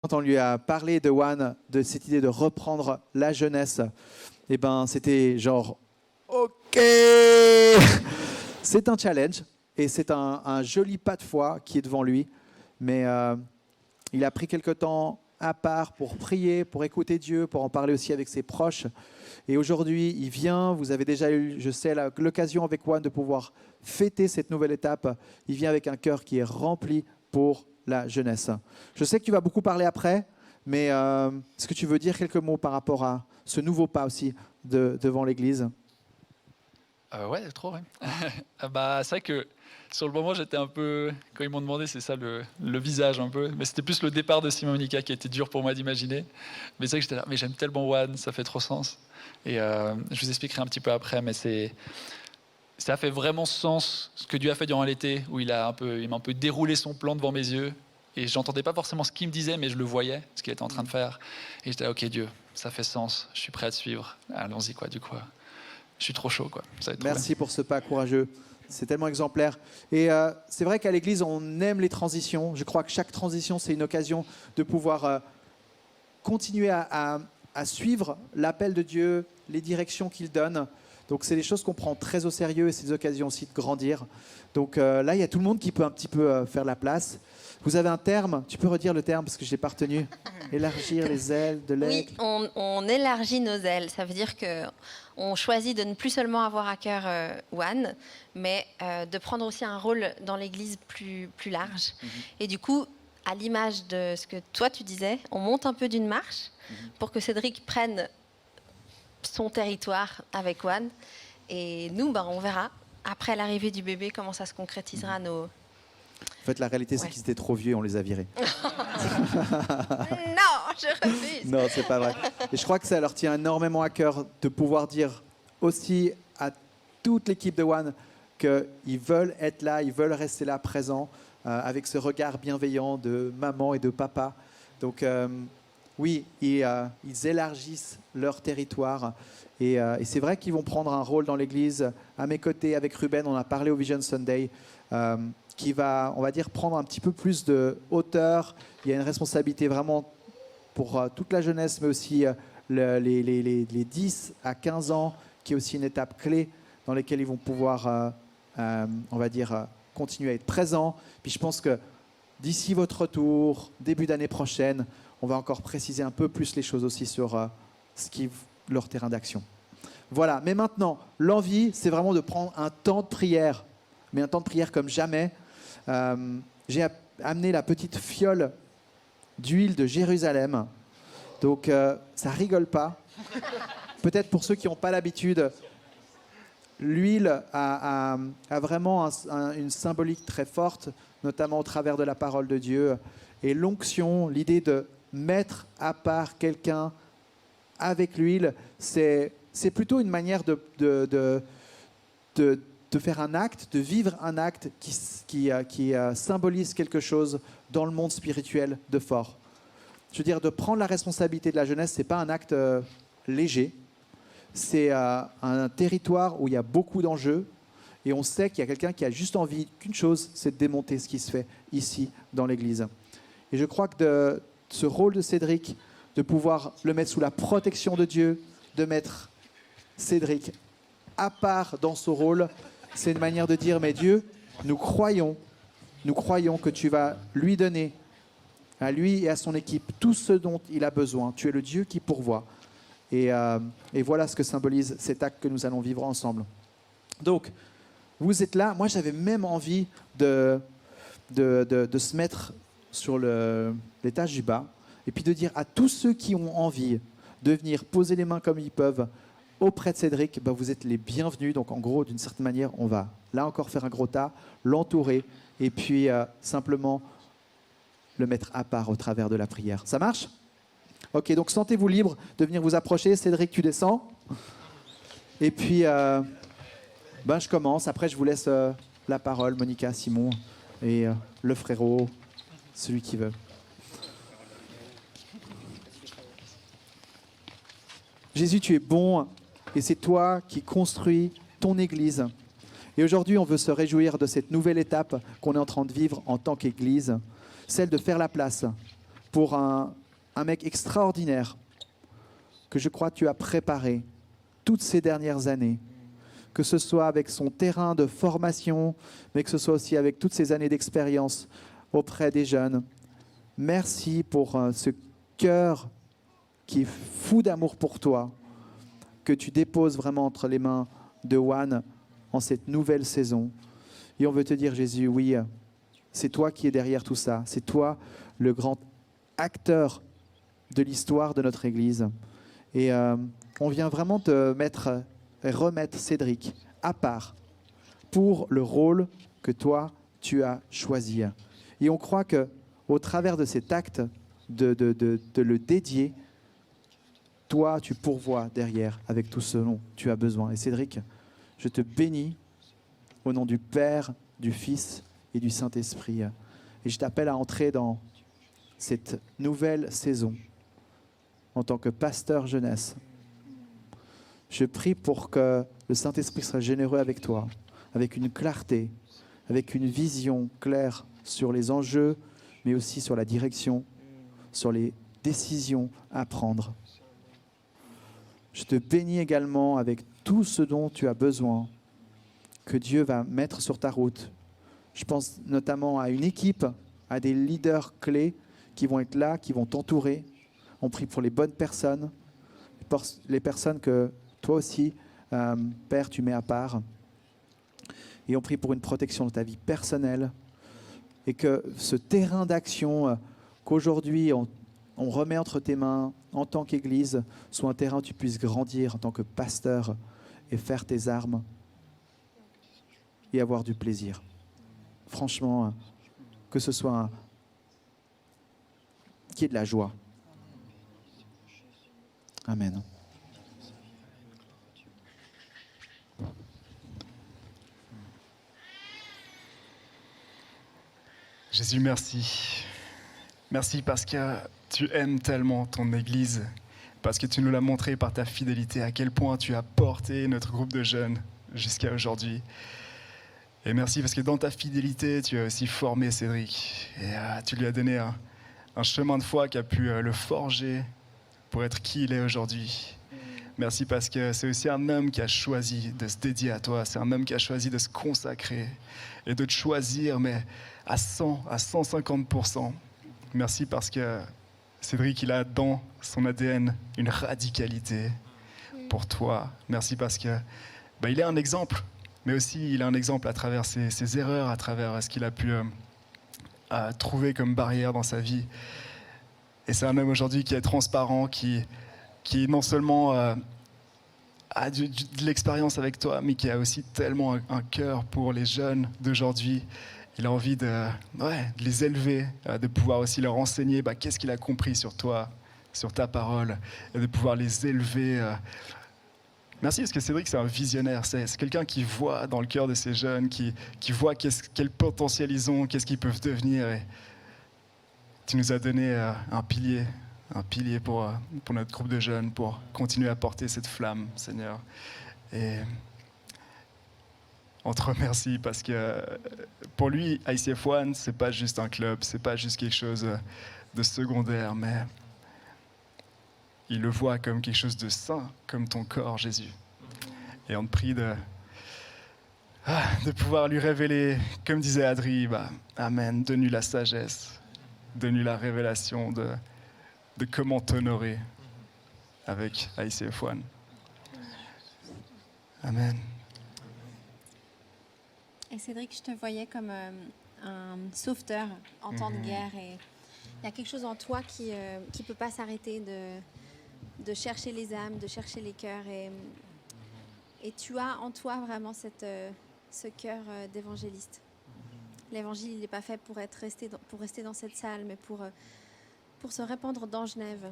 Quand on lui a parlé de One, de cette idée de reprendre la jeunesse, eh ben, c'était genre, OK. C'est un challenge et c'est un joli pas de foi qui est devant lui. Mais il a pris quelque temps à part pour prier, pour écouter Dieu, pour en parler aussi avec ses proches. Et aujourd'hui, il vient. Vous avez déjà eu, je sais, l'occasion avec One de pouvoir fêter cette nouvelle étape. Il vient avec un cœur qui est rempli pour la jeunesse. Je sais que tu vas beaucoup parler après, mais est-ce que tu veux dire quelques mots par rapport à ce nouveau pas aussi devant l'Église? Ouais, trop, ouais. Bah, c'est vrai que sur le moment, j'étais un peu, quand ils m'ont demandé, c'est ça le visage un peu, mais c'était plus le départ de Simon Monica qui était dur pour moi d'imaginer. Mais c'est vrai que j'étais là, mais j'aime tellement One, ça fait trop sens. Et je vous expliquerai un petit peu après, mais ça a fait vraiment sens ce que Dieu a fait durant l'été, où il m'a un peu déroulé son plan devant mes yeux. Et j'entendais pas forcément ce qu'il me disait, mais je le voyais, ce qu'il était en train de faire. Et j'étais là, ok Dieu, ça fait sens, je suis prêt à te suivre. Allons-y quoi, du coup. Je suis trop chaud quoi. Ça va être trop Merci pour ce pas courageux. C'est tellement exemplaire. Et c'est vrai qu'à l'Église, on aime les transitions. Je crois que chaque transition, c'est une occasion de pouvoir continuer à suivre l'appel de Dieu, les directions qu'il donne. Donc, c'est des choses qu'on prend très au sérieux et c'est des occasions aussi de grandir. Donc là, il y a tout le monde qui peut un petit peu faire la place. Vous avez un terme, tu peux redire le terme parce que je ne l'ai pas retenu. Élargir les ailes de l'aigle. Oui, on élargit nos ailes. Ça veut dire qu'on choisit de ne plus seulement avoir à cœur One, mais de prendre aussi un rôle dans l'Église plus large. Et du coup, à l'image de ce que toi tu disais, on monte un peu d'une marche pour que Cédric prenne son territoire avec One. Et nous, on verra, après l'arrivée du bébé, comment ça se concrétisera nos... En fait, la réalité, c'est qu'ils étaient trop vieux et on les a virés. Non, je refuse. Non, c'est pas vrai. Et je crois que ça leur tient énormément à cœur de pouvoir dire aussi à toute l'équipe de One qu'ils veulent être là, ils veulent rester là, présents, avec ce regard bienveillant de maman et de papa. Donc, oui, ils élargissent leur territoire. Et c'est vrai qu'ils vont prendre un rôle dans l'Église. À mes côtés, avec Ruben, on a parlé au Vision Sunday. Qui va, on va dire, prendre un petit peu plus de hauteur. Il y a une responsabilité vraiment pour toute la jeunesse, mais aussi les 10 à 15 ans, qui est aussi une étape clé dans laquelle ils vont pouvoir, on va dire, continuer à être présents. Puis je pense que d'ici votre retour, début d'année prochaine, on va encore préciser un peu plus les choses aussi sur ce qui est leur terrain d'action. Voilà, mais maintenant, l'envie, c'est vraiment de prendre un temps de prière, mais un temps de prière comme jamais. J'ai amené la petite fiole d'huile de Jérusalem. Donc, ça rigole pas. Peut-être pour ceux qui n'ont pas l'habitude, l'huile a vraiment une symbolique très forte, notamment au travers de la parole de Dieu. Et l'onction, l'idée de mettre à part quelqu'un avec l'huile, c'est plutôt une manière de faire un acte, de vivre un acte qui symbolise quelque chose dans le monde spirituel de fort. Je veux dire, de prendre la responsabilité de la jeunesse, ce n'est pas un acte léger. C'est un territoire où il y a beaucoup d'enjeux et on sait qu'il y a quelqu'un qui a juste envie qu'une chose, c'est de démonter ce qui se fait ici dans l'Église. Et je crois que ce rôle de Cédric, de pouvoir le mettre sous la protection de Dieu, de mettre Cédric à part dans ce rôle, c'est une manière de dire, mais Dieu, nous croyons que tu vas lui donner, à lui et à son équipe, tout ce dont il a besoin. Tu es le Dieu qui pourvoit. Et voilà ce que symbolise cet acte que nous allons vivre ensemble. Donc, vous êtes là. Moi, j'avais même envie de se mettre sur l'étage du bas et puis de dire à tous ceux qui ont envie de venir poser les mains comme ils peuvent auprès de Cédric, vous êtes les bienvenus. Donc en gros, d'une certaine manière, on va là encore faire un gros tas, l'entourer et puis simplement le mettre à part au travers de la prière. Ça marche? Ok, donc sentez-vous libre de venir vous approcher. Cédric, tu descends. Et puis, je commence. Après, je vous laisse la parole, Monica, Simon et le frérot, celui qui veut. Jésus, tu es bon. Et c'est toi qui construis ton Église. Et aujourd'hui, on veut se réjouir de cette nouvelle étape qu'on est en train de vivre en tant qu'Église, celle de faire la place pour un mec extraordinaire que je crois que tu as préparé toutes ces dernières années, que ce soit avec son terrain de formation, mais que ce soit aussi avec toutes ces années d'expérience auprès des jeunes. Merci pour ce cœur qui est fou d'amour pour toi, que tu déposes vraiment entre les mains de Juan en cette nouvelle saison. Et on veut te dire, Jésus, oui, c'est toi qui es derrière tout ça. C'est toi le grand acteur de l'histoire de notre Église. Et on vient vraiment te remettre Cédric à part pour le rôle que toi, tu as choisi. Et on croit qu'au travers de cet acte, de le dédier, toi, tu pourvois derrière avec tout ce dont tu as besoin. Et Cédric, je te bénis au nom du Père, du Fils et du Saint-Esprit. Et je t'appelle à entrer dans cette nouvelle saison en tant que pasteur jeunesse. Je prie pour que le Saint-Esprit soit généreux avec toi, avec une clarté, avec une vision claire sur les enjeux, mais aussi sur la direction, sur les décisions à prendre. Je te bénis également avec tout ce dont tu as besoin, que Dieu va mettre sur ta route. Je pense notamment à une équipe, à des leaders clés qui vont être là, qui vont t'entourer. On prie pour les bonnes personnes, les personnes que toi aussi, Père, tu mets à part. Et on prie pour une protection de ta vie personnelle et que ce terrain d'action qu'aujourd'hui on remet entre tes mains en tant qu'Église soit un terrain où tu puisses grandir en tant que pasteur et faire tes armes et avoir du plaisir. Franchement, que ce soit qu'il y ait de la joie. Amen. Jésus, merci. Merci parce que tu aimes tellement ton Église, parce que tu nous l'as montré par ta fidélité, à quel point tu as porté notre groupe de jeunes jusqu'à aujourd'hui. Et merci parce que dans ta fidélité, tu as aussi formé Cédric. Et tu lui as donné un chemin de foi qui a pu le forger pour être qui il est aujourd'hui. Merci parce que c'est aussi un homme qui a choisi de se dédier à toi. C'est un homme qui a choisi de se consacrer et de te choisir, mais à 100, à 150%. Merci parce que Cédric, il a dans son ADN une radicalité pour toi. Merci parce que il est un exemple, mais aussi il est un exemple à travers ses erreurs, à travers ce qu'il a pu trouver comme barrière dans sa vie. Et c'est un homme aujourd'hui qui est transparent, qui non seulement a de l'expérience avec toi, mais qui a aussi tellement un cœur pour les jeunes d'aujourd'hui. Il a envie de les élever, de pouvoir aussi leur enseigner qu'est-ce qu'il a compris sur toi, sur ta parole, et de pouvoir les élever. Merci, parce que Cédric, c'est un visionnaire. C'est quelqu'un qui voit dans le cœur de ces jeunes, qui voit quel potentiel ils ont, qu'est-ce qu'ils peuvent devenir. Et tu nous as donné un pilier pour notre groupe de jeunes, pour continuer à porter cette flamme, Seigneur. Et on te remercie parce que pour lui, ICF One, c'est pas juste un club, c'est pas juste quelque chose de secondaire, mais il le voit comme quelque chose de saint, comme ton corps, Jésus. Et on te prie de pouvoir lui révéler, comme disait Adri, Amen, donne-lui la sagesse, donne-lui la révélation de comment t'honorer avec ICF One. Amen. Et Cédric, je te voyais comme un sauveteur en temps de guerre. Et il y a quelque chose en toi qui ne peut pas s'arrêter de chercher les âmes, de chercher les cœurs. Et tu as en toi vraiment ce cœur d'évangéliste. L'évangile, il n'est pas fait pour rester dans cette salle, mais pour se répandre dans Genève.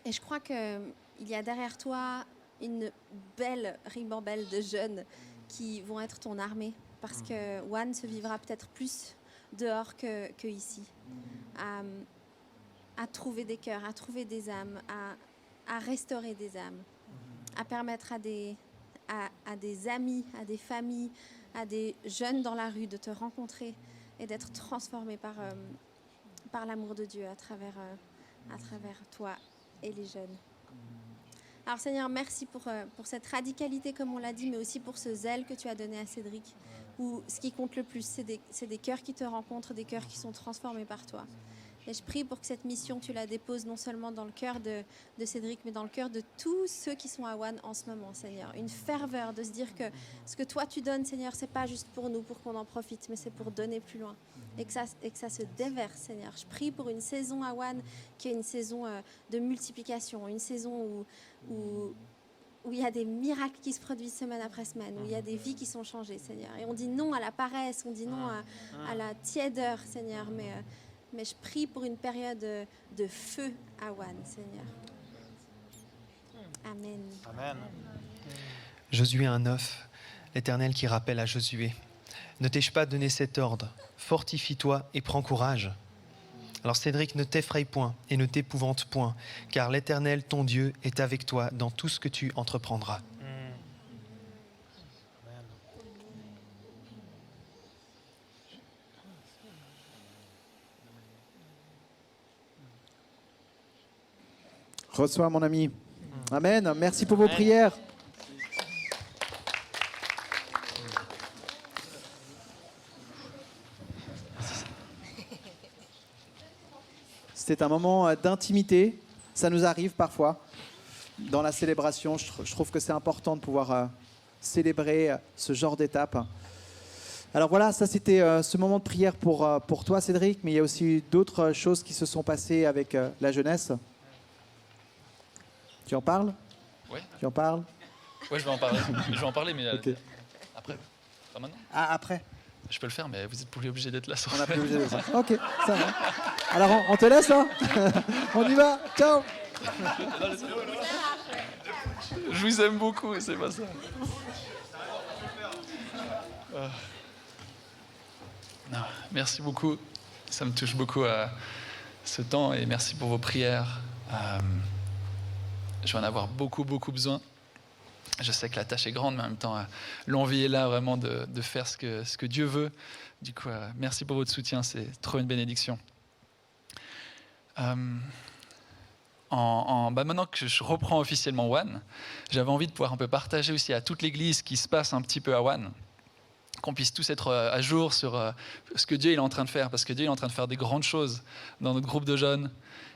Et je crois qu'il y a derrière toi une belle ribambelle de jeunes qui vont être ton armée, parce que One se vivra peut-être plus dehors que ici, à trouver des cœurs, à trouver des âmes, à restaurer des âmes, à permettre à des amis, à des familles, à des jeunes dans la rue de te rencontrer et d'être transformés par l'amour de Dieu à travers toi et les jeunes. Alors Seigneur, merci pour cette radicalité, comme on l'a dit, mais aussi pour ce zèle que tu as donné à Cédric, où ce qui compte le plus, c'est des cœurs qui te rencontrent, des cœurs qui sont transformés par toi. Et je prie pour que cette mission, tu la déposes non seulement dans le cœur de Cédric, mais dans le cœur de tous ceux qui sont à One en ce moment, Seigneur. Une ferveur de se dire que ce que toi tu donnes, Seigneur, c'est pas juste pour nous, pour qu'on en profite, mais c'est pour donner plus loin. Et que ça se déverse, Seigneur. Je prie pour une saison à One qui est une saison de multiplication, une saison où il y a des miracles qui se produisent semaine après semaine, où il y a des vies qui sont changées, Seigneur. Et on dit non à la paresse, on dit non à la tièdeur, Seigneur, mais je prie pour une période de feu à One, Seigneur. Amen. Amen. Josué 1,9, l'Éternel qui rappelle à Josué, ne t'ai-je pas donné cet ordre? Fortifie-toi et prends courage. Alors Cédric, ne t'effraie point et ne t'épouvante point, car l'Éternel, ton Dieu, est avec toi dans tout ce que tu entreprendras. Reçois, mon ami. Amen. Merci pour vos prières. C'est un moment d'intimité. Ça nous arrive parfois dans la célébration. Je trouve que c'est important de pouvoir célébrer ce genre d'étape. Alors voilà, ça c'était ce moment de prière pour toi, Cédric, mais il y a aussi d'autres choses qui se sont passées avec la jeunesse. Tu en parles? Oui. Tu en parles? Ouais, je vais en parler. Je vais en parler, mais Ok. après. Pas maintenant. Ah, après? Je peux le faire, mais vous êtes plus obligé d'être là. On n'a plus obligé de ça. Ok, ça va. Alors on te laisse là. On y va. Ciao. Je vous aime beaucoup, c'est pas ça. Non, merci beaucoup. Ça me touche beaucoup ce temps et merci pour vos prières. Je vais en avoir beaucoup besoin. Je sais que la tâche est grande, mais en même temps, l'envie est là vraiment de faire ce que Dieu veut. Du coup, merci pour votre soutien, c'est trop une bénédiction. Maintenant que je reprends officiellement One, j'avais envie de pouvoir un peu partager aussi à toute l'Église ce qui se passe un petit peu à One, qu'on puisse tous être à jour sur ce que Dieu est en train de faire, parce que Dieu est en train de faire des grandes choses dans notre groupe de jeunes.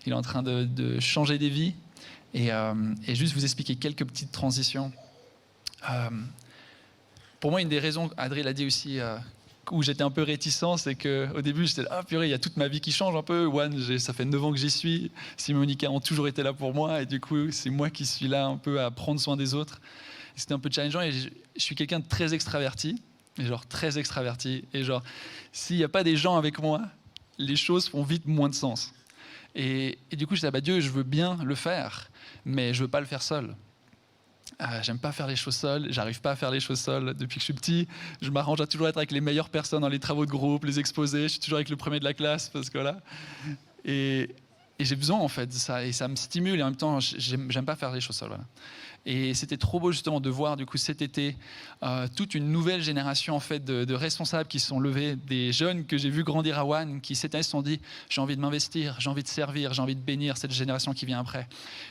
Il est en train de changer des vies. Et juste vous expliquer quelques petites transitions. Pour moi, une des raisons, Adrien l'a dit aussi, où j'étais un peu réticent, c'est qu'au début, j'étais là, ah purée, il y a toute ma vie qui change un peu. One, ça fait 9 ans que j'y suis. Simon et Monica ont toujours été là pour moi. Et du coup, c'est moi qui suis là un peu à prendre soin des autres. Et c'était un peu challengeant. Et je suis quelqu'un de très extraverti. Et genre, très extraverti. Et genre, s'il n'y a pas des gens avec moi, les choses font vite moins de sens. Et du coup, je disais, Dieu, je veux bien le faire, mais je veux pas le faire seul. J'aime pas faire les choses seul, j'arrive pas à faire les choses seul. Depuis que je suis petit, je m'arrange à toujours être avec les meilleures personnes dans les travaux de groupe, les exposés. Je suis toujours avec le premier de la classe, parce que voilà. Et j'ai besoin en fait de ça, et ça me stimule, et en même temps, j'aime pas faire les choses seul. Voilà. Et c'était trop beau justement de voir du coup cet été toute une nouvelle génération en fait de responsables qui se sont levés, des jeunes que j'ai vus grandir à One, qui cette année se sont dit j'ai envie de m'investir, j'ai envie de servir, j'ai envie de bénir cette génération qui vient après.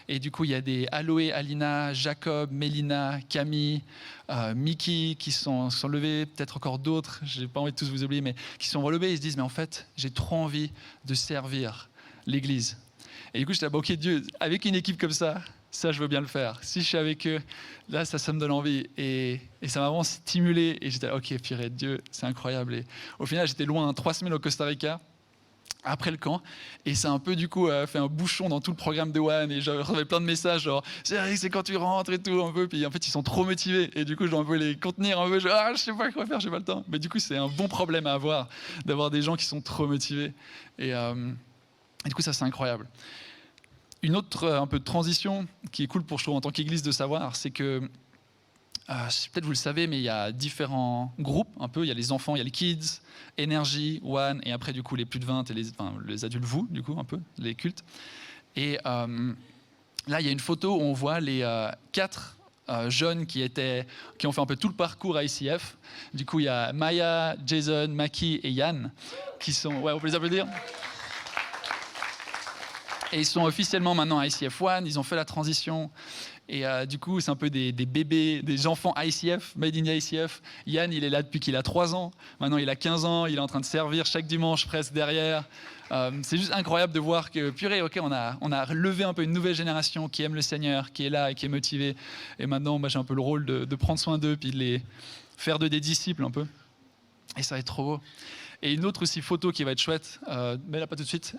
Et du coup il y a des Aloé, Alina, Jacob, Mélina, Camille, Mickey qui sont levés, peut-être encore d'autres, j'ai pas envie de tous vous oublier, mais qui sont relevés et se disent mais en fait j'ai trop envie de servir l'Église. Et du coup j'étais là, ok Dieu, avec une équipe comme ça, je veux bien le faire. Si je suis avec eux, là, ça me donne envie. Et ça m'a vraiment stimulé. Et j'étais là, ok, purée, Dieu, c'est incroyable. Et au final, j'étais loin, 3 semaines au Costa Rica, après le camp. Et ça a un peu, du coup, fait un bouchon dans tout le programme de One. Et j'avais reçu plein de messages, genre, c'est quand tu rentres et tout, un peu. Puis en fait, ils sont trop motivés. Et du coup, je dois un peu les contenir un peu. Je sais pas quoi faire, j'ai pas le temps. Mais du coup, c'est un bon problème à avoir, d'avoir des gens qui sont trop motivés. Et du coup, ça, c'est incroyable. Une autre un peu de transition qui est cool pour je trouve en tant qu'église de savoir, c'est que peut-être vous le savez, mais il y a différents groupes un peu. Il y a les enfants, il y a les kids, Énergie, One, et après du coup les plus de 20 et les adultes, vous du coup un peu les cultes. Et là il y a une photo où on voit les 4 jeunes qui ont fait un peu tout le parcours à ICF. Du coup il y a Maya, Jason, Maki et Yann qui sont. Ouais, on peut les applaudir. Et ils sont officiellement maintenant à ICF One, ils ont fait la transition. Et du coup, c'est un peu des bébés, des enfants ICF, Made in ICF. Yann, il est là depuis qu'il a 3 ans. Maintenant, il a 15 ans, il est en train de servir chaque dimanche presque derrière. C'est juste incroyable de voir que, purée, ok, on a levé un peu une nouvelle génération qui aime le Seigneur, qui est là et qui est motivée. Et maintenant, moi, j'ai un peu le rôle de prendre soin d'eux, puis de les faire d'eux des disciples un peu. Et ça va être trop beau. Et une autre aussi photo qui va être chouette, mais là, pas tout de suite.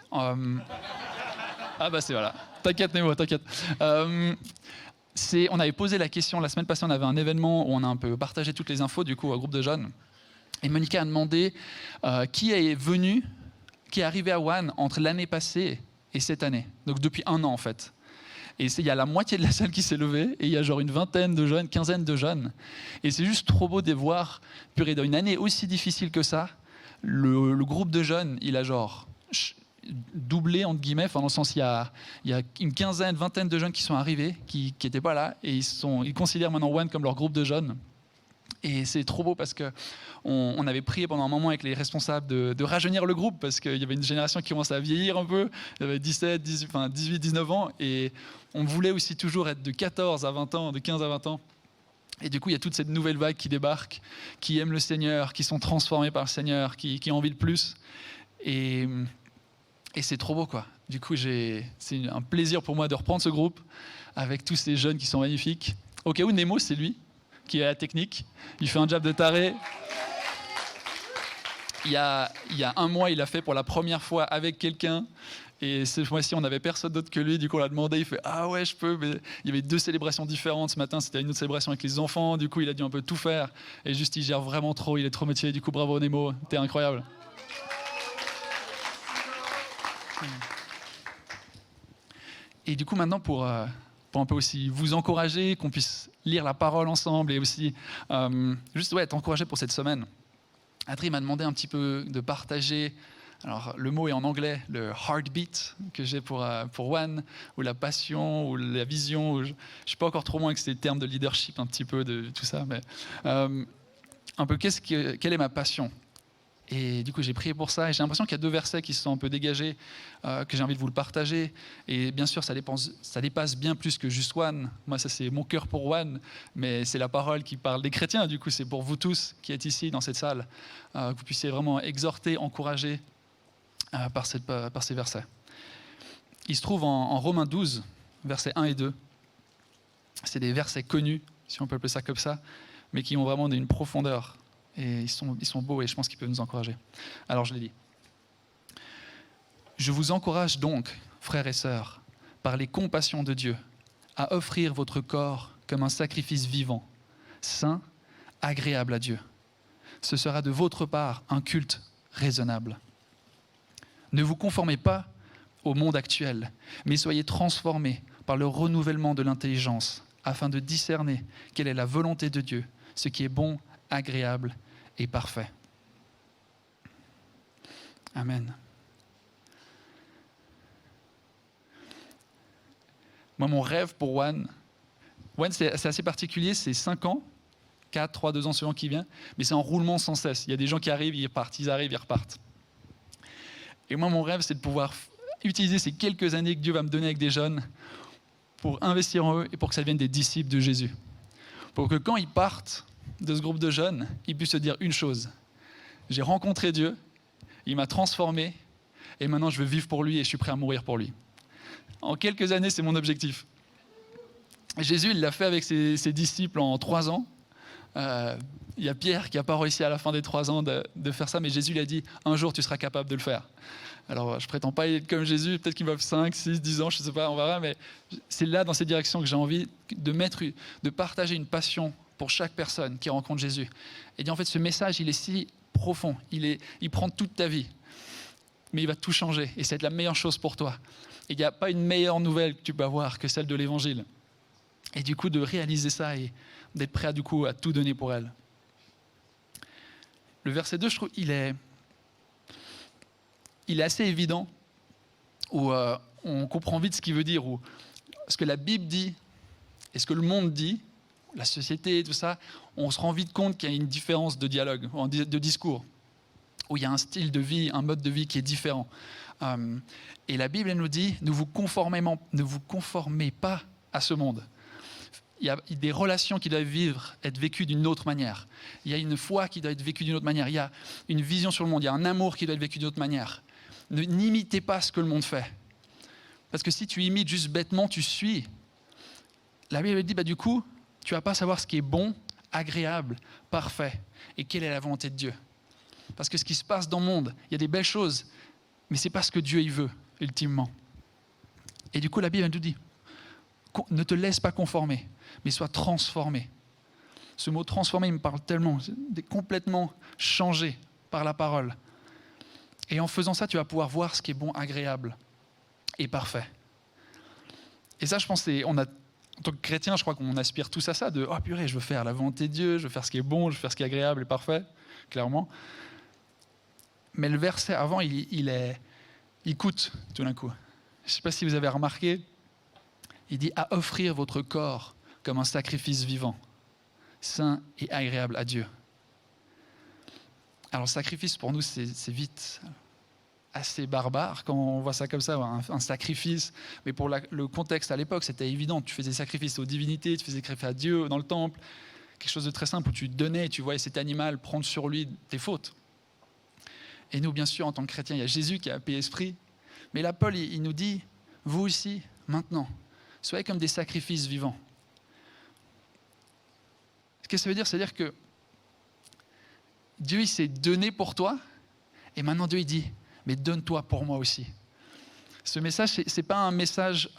Ah bah c'est voilà. T'inquiète Néo, t'inquiète. On avait posé la question la semaine passée, on avait un événement où on a un peu partagé toutes les infos du coup au groupe de jeunes. Et Monica a demandé qui est venu, qui est arrivé à One entre l'année passée et cette année. Donc depuis 1 an en fait. Et il y a la moitié de la salle qui s'est levée et il y a genre une vingtaine de jeunes, quinzaine de jeunes. Et c'est juste trop beau de voir, purée, dans une année aussi difficile que ça, le groupe de jeunes, il a genre doublé entre guillemets, enfin dans le sens il y a une quinzaine, vingtaine de jeunes qui sont arrivés, qui n'étaient pas là, et ils considèrent maintenant One comme leur groupe de jeunes. Et c'est trop beau parce que on avait prié pendant un moment avec les responsables de rajeunir le groupe parce qu'il y avait une génération qui commençait à vieillir un peu, il y avait 17, 18, 19 ans, et on voulait aussi toujours être de 14 à 20 ans, de 15 à 20 ans. Et du coup, il y a toute cette nouvelle vague qui débarque, qui aiment le Seigneur, qui sont transformés par le Seigneur, qui ont envie de plus. Et c'est trop beau, quoi. Du coup, c'est un plaisir pour moi de reprendre ce groupe avec tous ces jeunes qui sont magnifiques. Au cas où, Nemo, c'est lui qui est à la technique. Il fait un job de taré. Il y a 1 mois, il l'a fait pour la première fois avec quelqu'un. Et cette fois-ci, on n'avait personne d'autre que lui. Du coup, on l'a demandé. Il fait « Ah ouais, je peux. » Mais il y avait 2 célébrations différentes. Ce matin, c'était une autre célébration avec les enfants. Du coup, il a dû un peu tout faire. Et juste, il gère vraiment trop. Il est trop motivé. Du coup, bravo Nemo. T'es incroyable. Et du coup, maintenant, pour un peu aussi vous encourager, qu'on puisse lire la parole ensemble et aussi juste être encouragé pour cette semaine, Adrien m'a demandé un petit peu de partager, alors le mot est en anglais, le heartbeat que j'ai pour One, ou la passion, ou la vision, je ne suis pas encore trop loin avec ces termes de leadership, un petit peu de tout ça, mais un peu quelle est ma passion. Et du coup, j'ai prié pour ça. Et j'ai l'impression qu'il y a 2 versets qui se sont un peu dégagés, que j'ai envie de vous le partager. Et bien sûr, ça dépasse bien plus que juste One. Moi, ça, c'est mon cœur pour One. Mais c'est la parole qui parle des chrétiens. Du coup, c'est pour vous tous qui êtes ici, dans cette salle, que vous puissiez vraiment exhorter, encourager par ces versets. Il se trouve en Romains 12, versets 1 et 2. C'est des versets connus, si on peut appeler ça comme ça, mais qui ont vraiment une profondeur. Et ils sont beaux et je pense qu'ils peuvent nous encourager. Alors je les lis. Je vous encourage donc, frères et sœurs, par les compassions de Dieu, à offrir votre corps comme un sacrifice vivant, saint, agréable à Dieu. Ce sera de votre part un culte raisonnable. Ne vous conformez pas au monde actuel, mais soyez transformés par le renouvellement de l'intelligence, afin de discerner quelle est la volonté de Dieu, ce qui est bon, agréable et parfait. Amen. Moi, mon rêve pour One, c'est assez particulier, c'est 5 ans, 4, 3, 2 ans selon qui vient, mais c'est en roulement sans cesse. Il y a des gens qui arrivent, ils repartent, ils arrivent, ils repartent. Et moi, mon rêve, c'est de pouvoir utiliser ces quelques années que Dieu va me donner avec des jeunes pour investir en eux et pour que ça devienne des disciples de Jésus. Pour que quand ils partent de ce groupe de jeunes, ils puissent se dire une chose. J'ai rencontré Dieu, il m'a transformé, et maintenant je veux vivre pour lui et je suis prêt à mourir pour lui. En quelques années, c'est mon objectif. Jésus, il l'a fait avec ses disciples en 3 ans. Il y a Pierre qui n'a pas réussi à la fin des 3 ans de faire ça, mais Jésus lui a dit, un jour tu seras capable de le faire. Alors, je ne prétends pas être comme Jésus, peut-être qu'il va 5, 6, 10 ans, je ne sais pas, on verra, mais c'est là, dans cette direction, que j'ai envie de partager une passion pour chaque personne qui rencontre Jésus. Et dit en fait, ce message, il est si profond, il prend toute ta vie, mais il va tout changer, et c'est la meilleure chose pour toi. Et il n'y a pas une meilleure nouvelle que tu peux avoir que celle de l'Évangile. Et du coup, de réaliser ça et d'être prêt à tout donner pour elle. Le verset 2, je trouve, il est assez évident, où on comprend vite ce qu'il veut dire, où ce que la Bible dit et ce que le monde dit, la société et tout ça, on se rend vite compte qu'il y a une différence de dialogue, de discours. où il y a un style de vie, un mode de vie qui est différent. Et la Bible elle nous dit, ne vous conformez pas à ce monde. Il y a des relations qui doivent être vécues d'une autre manière. Il y a une foi qui doit être vécue d'une autre manière. Il y a une vision sur le monde. Il y a un amour qui doit être vécu d'une autre manière. N'imitez pas ce que le monde fait. Parce que si tu imites juste bêtement, tu suis. La Bible dit, du coup, tu ne vas pas savoir ce qui est bon, agréable, parfait. Et quelle est la volonté de Dieu. Parce que ce qui se passe dans le monde, il y a des belles choses, mais ce n'est pas ce que Dieu il veut, ultimement. Et du coup, la Bible nous dit, ne te laisse pas conformer, mais sois transformé. Ce mot transformé, il me parle tellement, complètement changé par la parole. Et en faisant ça, tu vas pouvoir voir ce qui est bon, agréable et parfait. Et ça, je pense, en tant que chrétien, je crois qu'on aspire tous à ça, de « Oh purée, je veux faire la volonté de Dieu, je veux faire ce qui est bon, je veux faire ce qui est agréable et parfait », clairement. Mais le verset avant, il coûte tout d'un coup. Je ne sais pas si vous avez remarqué, il dit « À offrir votre corps comme un sacrifice vivant, saint et agréable à Dieu ». Alors, sacrifice, pour nous, c'est vite assez barbare quand on voit ça comme ça, un sacrifice. Mais pour le contexte à l'époque, c'était évident. Tu faisais sacrifice aux divinités, tu faisais sacrifice à Dieu dans le temple. Quelque chose de très simple où tu donnais, tu voyais cet animal prendre sur lui tes fautes. Et nous, bien sûr, en tant que chrétiens, il y a Jésus qui a payé ce prix. Mais là, Paul, il nous dit, vous aussi, maintenant, soyez comme des sacrifices vivants. Ce que ça veut dire, c'est-à-dire que Dieu, il s'est donné pour toi, et maintenant Dieu, il dit, mais donne-toi pour moi aussi. Ce message, ce n'est pas un message...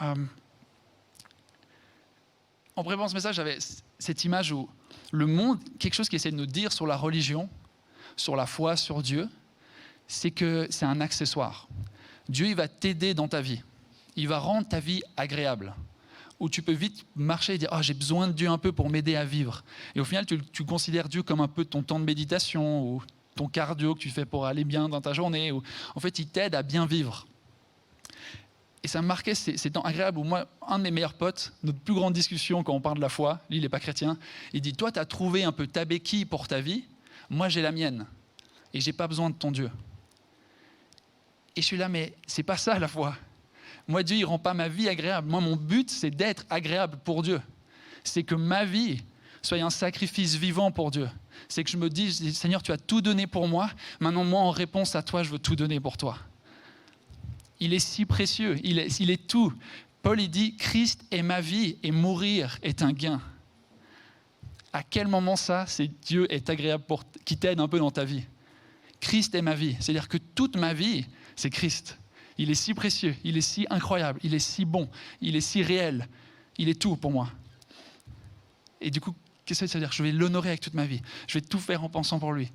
En préparant ce message, j'avais cette image où le monde, quelque chose qui essaie de nous dire sur la religion, sur la foi, sur Dieu, c'est que c'est un accessoire. Dieu, il va t'aider dans ta vie. Il va rendre ta vie agréable. Où tu peux vite marcher et dire « Oh, j'ai besoin de Dieu un peu pour m'aider à vivre ». Et au final, tu considères Dieu comme un peu ton temps de méditation ou ton cardio que tu fais pour aller bien dans ta journée. Ou, en fait, il t'aide à bien vivre. Et ça me marquait ces temps agréables où moi, un de mes meilleurs potes, notre plus grande discussion quand on parle de la foi, lui, il n'est pas chrétien, il dit « Toi, tu as trouvé un peu ta béquille pour ta vie, moi, j'ai la mienne. Et je n'ai pas besoin de ton Dieu. » Et je suis là, mais c'est pas ça la foi. Moi, Dieu, il ne rend pas ma vie agréable. Moi, mon but, c'est d'être agréable pour Dieu. C'est que ma vie soit un sacrifice vivant pour Dieu. C'est que je me dise, Seigneur, tu as tout donné pour moi. Maintenant, moi, en réponse à toi, je veux tout donner pour toi. Il est si précieux. Il est tout. Paul, il dit, Christ est ma vie et mourir est un gain. À quel moment ça, c'est Dieu est agréable qui t'aide un peu dans ta vie? Christ est ma vie. C'est-à-dire que toute ma vie, c'est Christ. Il est si précieux, il est si incroyable, il est si bon, il est si réel, il est tout pour moi. Et du coup, qu'est-ce que ça veut dire? Je vais l'honorer avec toute ma vie. Je vais tout faire en pensant pour lui.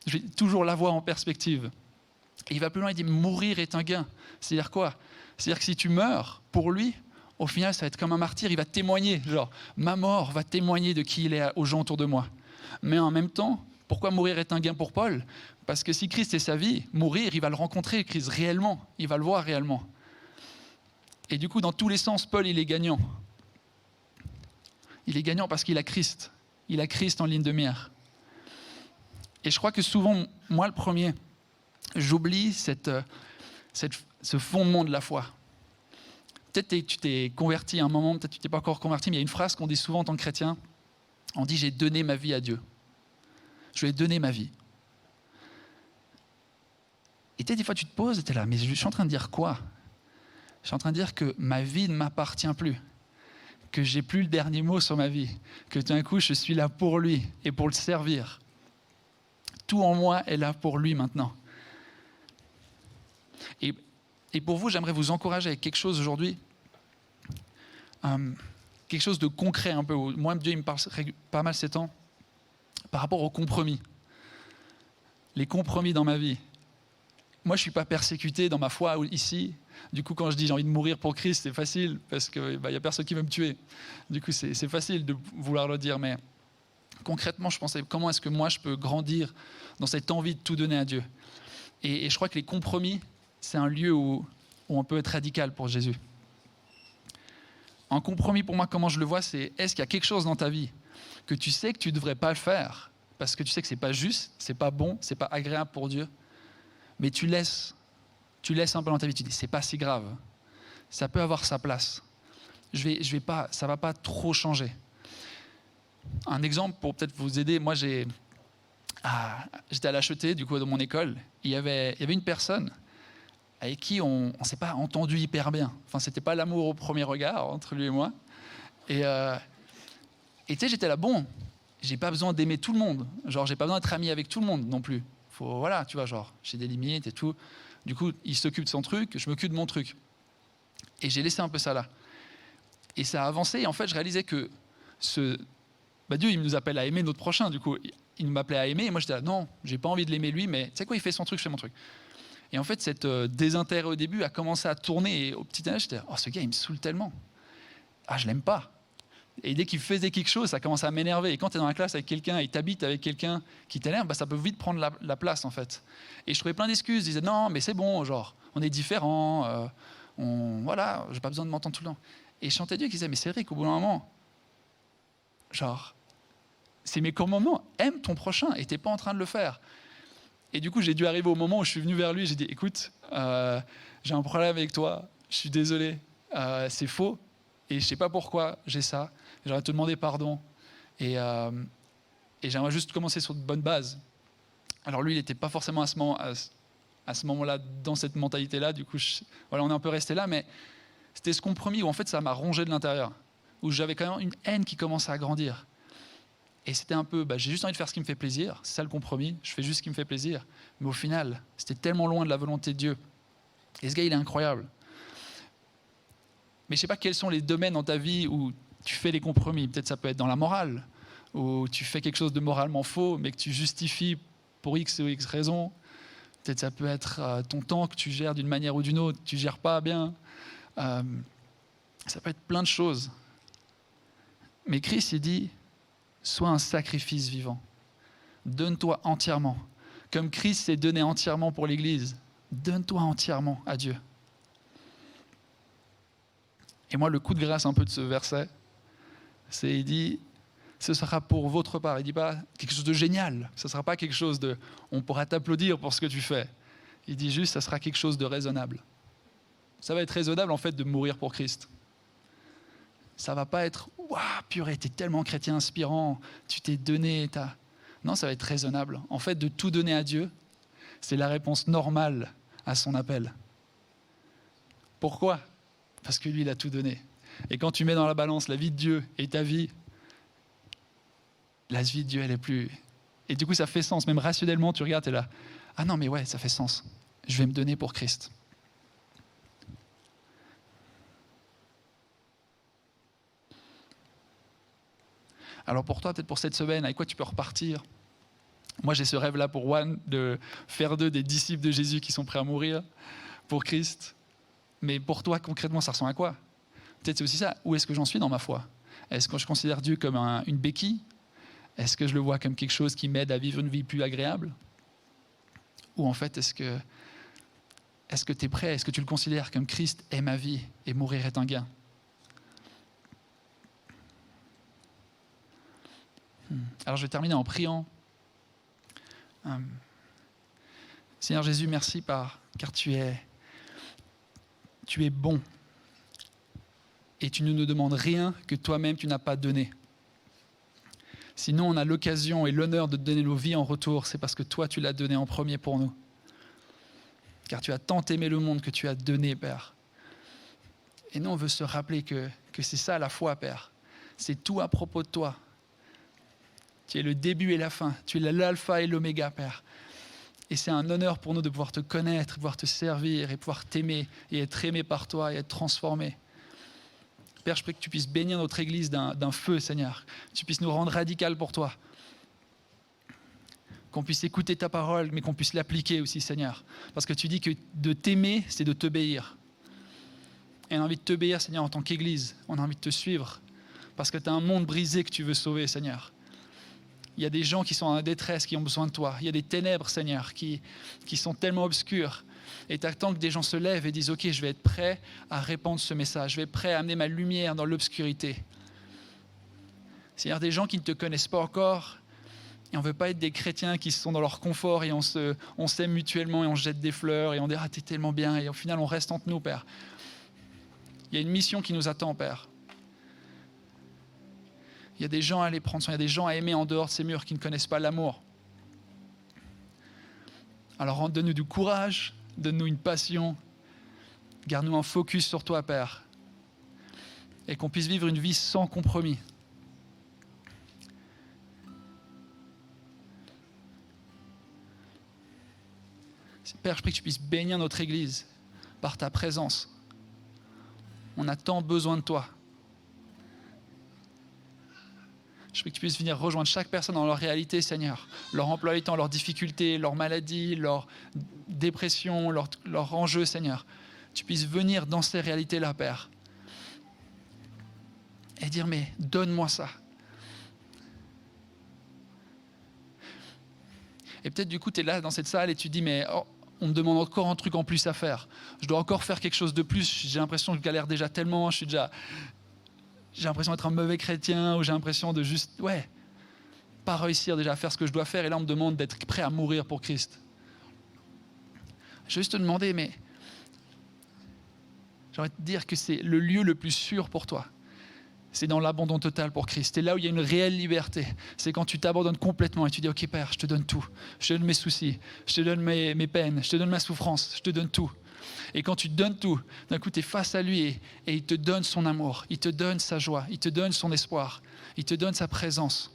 Je vais toujours l'avoir en perspective. Et il va plus loin, il dit mourir est un gain. C'est-à-dire quoi? C'est-à-dire que si tu meurs pour lui, au final, ça va être comme un martyr, il va témoigner. Genre, ma mort va témoigner de qui il est aux gens autour de moi. Mais en même temps, pourquoi mourir est un gain pour Paul? Parce que si Christ est sa vie, mourir, il va le rencontrer, Christ, réellement. Il va le voir réellement. Et du coup, dans tous les sens, Paul, il est gagnant. Il est gagnant parce qu'il a Christ. Il a Christ en ligne de mire. Et je crois que souvent, moi le premier, j'oublie ce fondement de la foi. Peut-être que tu t'es converti à un moment, peut-être que tu t'es pas encore converti, mais il y a une phrase qu'on dit souvent en tant que chrétien. On dit « j'ai donné ma vie à Dieu ». Je lui ai donné ma vie. Et des fois, tu te poses, tu es là, mais je suis en train de dire quoi? Je suis en train de dire que ma vie ne m'appartient plus, que j'ai plus le dernier mot sur ma vie, que tout d'un coup, je suis là pour lui et pour le servir. Tout en moi est là pour lui maintenant. Et pour vous, j'aimerais vous encourager avec quelque chose aujourd'hui, quelque chose de concret un peu. Moi, Dieu, il me parle pas mal ces temps, par rapport aux compromis. Les compromis dans ma vie. Moi, je ne suis pas persécuté dans ma foi ici. Du coup, quand je dis j'ai envie de mourir pour Christ, c'est facile parce qu'il n'y a personne qui veut me tuer. Du coup, c'est facile de vouloir le dire. Mais concrètement, je pensais comment est-ce que moi, je peux grandir dans cette envie de tout donner à Dieu. Et je crois que les compromis, c'est un lieu où on peut être radical pour Jésus. Un compromis, pour moi, comment je le vois, c'est est-ce qu'il y a quelque chose dans ta vie que tu sais que tu ne devrais pas le faire parce que tu sais que ce n'est pas juste, ce n'est pas bon, ce n'est pas agréable pour Dieu, mais tu laisses un peu dans ta vie, tu dis, c'est pas si grave, ça peut avoir sa place. Ça va pas trop changer. Un exemple pour peut-être vous aider, moi j'étais à l'HET, du coup, dans mon école, il y avait une personne avec qui on s'est pas entendu hyper bien. Enfin, c'était pas l'amour au premier regard entre lui et moi. Et tu sais, j'étais là, bon, j'ai pas besoin d'aimer tout le monde. Genre, j'ai pas besoin d'être ami avec tout le monde non plus. Voilà, tu vois, genre, j'ai des limites et tout. Du coup, il s'occupe de son truc, je m'occupe de mon truc. Et j'ai laissé un peu ça là. Et ça a avancé. Et en fait, je réalisais que Dieu, il nous appelle à aimer notre prochain. Du coup, il m'appelait à aimer. Et moi, j'étais là, non, j'ai pas envie de l'aimer lui, mais tu sais quoi, il fait son truc, je fais mon truc. Et en fait, cette désintérêt au début a commencé à tourner. Et au petit âge, j'étais, oh, ce gars, il me saoule tellement. Ah, je l'aime pas. Et dès qu'il faisait quelque chose, ça commence à m'énerver. Et quand tu es dans la classe avec quelqu'un et tu habites avec quelqu'un qui t'énerve, ça peut vite prendre la place, en fait. Et je trouvais plein d'excuses. Je disais, non, mais c'est bon, genre, on est différents. Voilà, j'ai pas besoin de m'entendre tout le temps. Et je chantais Dieu qui disait, mais c'est vrai qu'au bout d'un moment, genre, c'est mes courts moments, aime ton prochain et t'es pas en train de le faire. Et du coup, j'ai dû arriver au moment où je suis venu vers lui et j'ai dit, écoute, j'ai un problème avec toi, je suis désolé, c'est faux et je sais pas pourquoi j'ai ça. J'aurais te demander pardon et j'aimerais juste commencer sur de bonnes bases. Alors lui, il n'était pas forcément à ce moment-là dans cette mentalité-là. Du coup, voilà, on est un peu resté là, mais c'était ce compromis où en fait ça m'a rongé de l'intérieur, où j'avais quand même une haine qui commençait à grandir. Et c'était un peu, j'ai juste envie de faire ce qui me fait plaisir, c'est ça le compromis, je fais juste ce qui me fait plaisir. Mais au final, c'était tellement loin de la volonté de Dieu. Et ce gars, il est incroyable. Mais je ne sais pas quels sont les domaines dans ta vie où tu fais des compromis. Peut-être ça peut être dans la morale, où tu fais quelque chose de moralement faux, mais que tu justifies pour X ou X raison. Peut-être ça peut être ton temps que tu gères d'une manière ou d'une autre, tu ne gères pas bien. Ça peut être plein de choses. Mais Christ, il dit, sois un sacrifice vivant. Donne-toi entièrement. Comme Christ s'est donné entièrement pour l'Église, donne-toi entièrement à Dieu. Et moi, le coup de grâce un peu de ce verset, il dit, ce sera pour votre part. Il ne dit pas quelque chose de génial. Ce ne sera pas quelque chose de, on pourra t'applaudir pour ce que tu fais. Il dit juste, ça sera quelque chose de raisonnable. Ça va être raisonnable en fait de mourir pour Christ. Ça va pas être, waouh, purée, t'es tellement chrétien inspirant, tu t'es donné, Non, ça va être raisonnable. En fait, de tout donner à Dieu, c'est la réponse normale à son appel. Pourquoi ? Parce que lui, il a tout donné. Et quand tu mets dans la balance la vie de Dieu et ta vie, la vie de Dieu, elle est plus... Et du coup, ça fait sens. Même rationnellement, tu regardes, t'es là. Ah non, mais ouais, ça fait sens. Je vais me donner pour Christ. Alors pour toi, peut-être pour cette semaine, avec quoi tu peux repartir ? Moi, j'ai ce rêve-là pour One, de faire d'eux des disciples de Jésus qui sont prêts à mourir pour Christ. Mais pour toi, concrètement, ça ressemble à quoi ? Peut-être c'est aussi ça. Où est-ce que j'en suis dans ma foi ? Est-ce que je considère Dieu comme une béquille ? Est-ce que je le vois comme quelque chose qui m'aide à vivre une vie plus agréable ? Ou en fait, est-ce que tu es prêt ? Est-ce que tu le considères comme Christ est ma vie et mourir est un gain ? Alors je vais terminer en priant. Seigneur Jésus, merci car tu es bon. Et tu ne nous demandes rien que toi-même tu n'as pas donné. Sinon on a l'occasion et l'honneur de te donner nos vies en retour, c'est parce que toi tu l'as donné en premier pour nous. Car tu as tant aimé le monde que tu as donné, Père. Et nous on veut se rappeler que c'est ça la foi, Père. C'est tout à propos de toi. Tu es le début et la fin. Tu es l'alpha et l'oméga, Père. Et c'est un honneur pour nous de pouvoir te connaître, de pouvoir te servir et pouvoir t'aimer et être aimé par toi et être transformé. Père, je prie que tu puisses bénir notre Église d'un feu, Seigneur. Que tu puisses nous rendre radical pour toi. Qu'on puisse écouter ta parole, mais qu'on puisse l'appliquer aussi, Seigneur. Parce que tu dis que de t'aimer, c'est de t'obéir. Et on a envie de t'obéir, Seigneur, en tant qu'Église. On a envie de te suivre. Parce que tu as un monde brisé que tu veux sauver, Seigneur. Il y a des gens qui sont en détresse, qui ont besoin de toi. Il y a des ténèbres, Seigneur, qui sont tellement obscures. Et tu attends que des gens se lèvent et disent « Ok, je vais être prêt à répandre ce message. Je vais être prêt à amener ma lumière dans l'obscurité. » Seigneur, des gens qui ne te connaissent pas encore Et on ne veut pas être des chrétiens qui sont dans leur confort et on s'aime mutuellement et on se jette des fleurs et on dit « Ah, t'es tellement bien » et au final, on reste entre nous, Père. Il y a une mission qui nous attend, Père. Il y a des gens à aller prendre soin, il y a des gens à aimer en dehors de ces murs qui ne connaissent pas l'amour. Alors donne-nous du courage, donne-nous une passion, garde-nous un focus sur toi, Père, et qu'on puisse vivre une vie sans compromis. Père, je prie que tu puisses bénir notre Église par ta présence. On a tant besoin de toi. Je prie que tu puisses venir rejoindre chaque personne dans leur réalité, Seigneur. Leur emploi du temps, leurs difficultés, leurs maladies, leurs dépressions, leurs enjeux, Seigneur. Tu puisses venir dans ces réalités-là, Père. Et dire, mais donne-moi ça. Et peut-être du coup, tu es là dans cette salle et tu dis, mais on me demande encore un truc en plus à faire. Je dois encore faire quelque chose de plus. J'ai l'impression que je galère déjà tellement, j'ai l'impression d'être un mauvais chrétien, ou j'ai l'impression de juste, pas réussir déjà à faire ce que je dois faire, et là on me demande d'être prêt à mourir pour Christ. Je vais juste te demander, mais j'ai envie de te dire que c'est le lieu le plus sûr pour toi. C'est dans l'abandon total pour Christ. C'est là où il y a une réelle liberté. C'est quand tu t'abandonnes complètement et tu dis, ok Père, je te donne tout. Je te donne mes soucis, je te donne mes peines, je te donne ma souffrance, je te donne tout. Et quand tu donnes tout, d'un coup tu es face à lui et il te donne son amour, il te donne sa joie, il te donne son espoir, il te donne sa présence.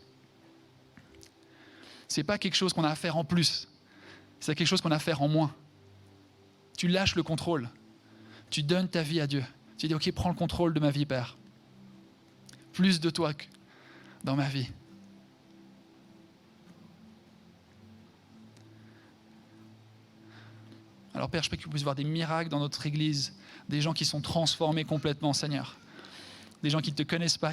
C'est pas quelque chose qu'on a à faire en plus, c'est quelque chose qu'on a à faire en moins. Tu lâches le contrôle, tu donnes ta vie à Dieu. Tu dis, ok, prends le contrôle de ma vie, Père. Plus de toi que dans ma vie. Alors Père, je prie que tu puisses voir des miracles dans notre Église, des gens qui sont transformés complètement, Seigneur. Des gens qui ne te connaissent pas,